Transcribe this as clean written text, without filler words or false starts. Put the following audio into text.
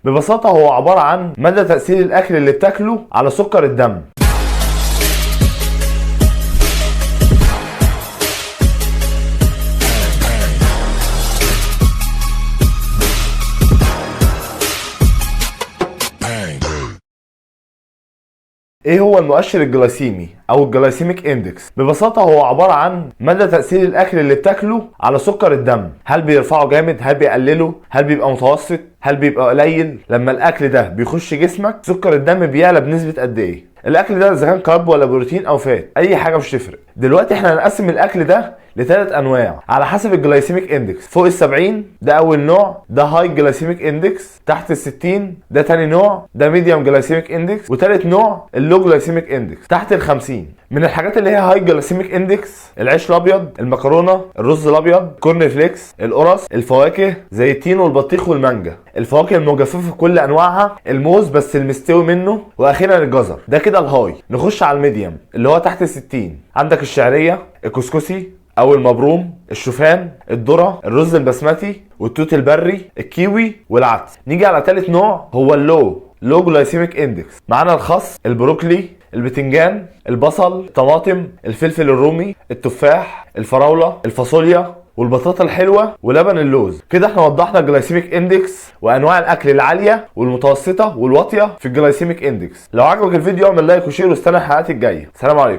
ببساطة هو عبارة عن مدى تأثير الأكل اللي بتاكله على سكر الدم. ايه هو المؤشر الجلايسيمي او الجلايسيميك اندكس؟ ببساطة هو عبارة عن مدى تأثير الاكل اللي بتاكله على سكر الدم. هل بيرفعه جامد؟ هل بيقلله؟ هل بيبقى متوسط؟ هل بيبقى قليل؟ لما الاكل ده بيخش جسمك سكر الدم بيعلى بنسبة قد ايه؟ الاكل ده اذا كان كارب ولا بروتين او فات، اي حاجة مش تفرق. دلوقتي احنا هنقسم الاكل ده لثلاث انواع على حسب الجلايسيميك اندكس. فوق ال70 ده اول نوع، ده هاي جلايسيميك اندكس. تحت ال60 ده تاني نوع، ده ميديوم جلايسيميك اندكس. وتالت نوع اللو جلايسيميك اندكس تحت ال50. من الحاجات اللي هي هاي جلايسيميك اندكس: العيش الابيض، المكرونه، الرز الابيض، كورن فليكس، القرص، الفواكه زي التين والبطيخ والمانجا، الفواكه المجففه في كل انواعها، الموز بس المستوي منه، واخيرا الجزر. ده كده الهاي. نخش على الميديوم اللي هو تحت ال60. عندك الشعريه، الكسكسي او المبروم، الشوفان، الذره، الرز البسمتي، والتوت البري، الكيوي، والعدس. نيجي على ثالث نوع هو اللو جلايسيميك اندكس. معانا الخس، البروكلي، البتنجان، البصل، الطماطم، الفلفل الرومي، التفاح، الفراوله، الفاصوليا، والبطاطا الحلوه، ولبن اللوز. كده احنا وضحنا الجلايسيميك اندكس وانواع الاكل العاليه والمتوسطه والواطيه في الجلايسيميك اندكس. لو عجبك الفيديو اعمل لايك وشير واستنى الحلقات الجايه. سلام عليكم.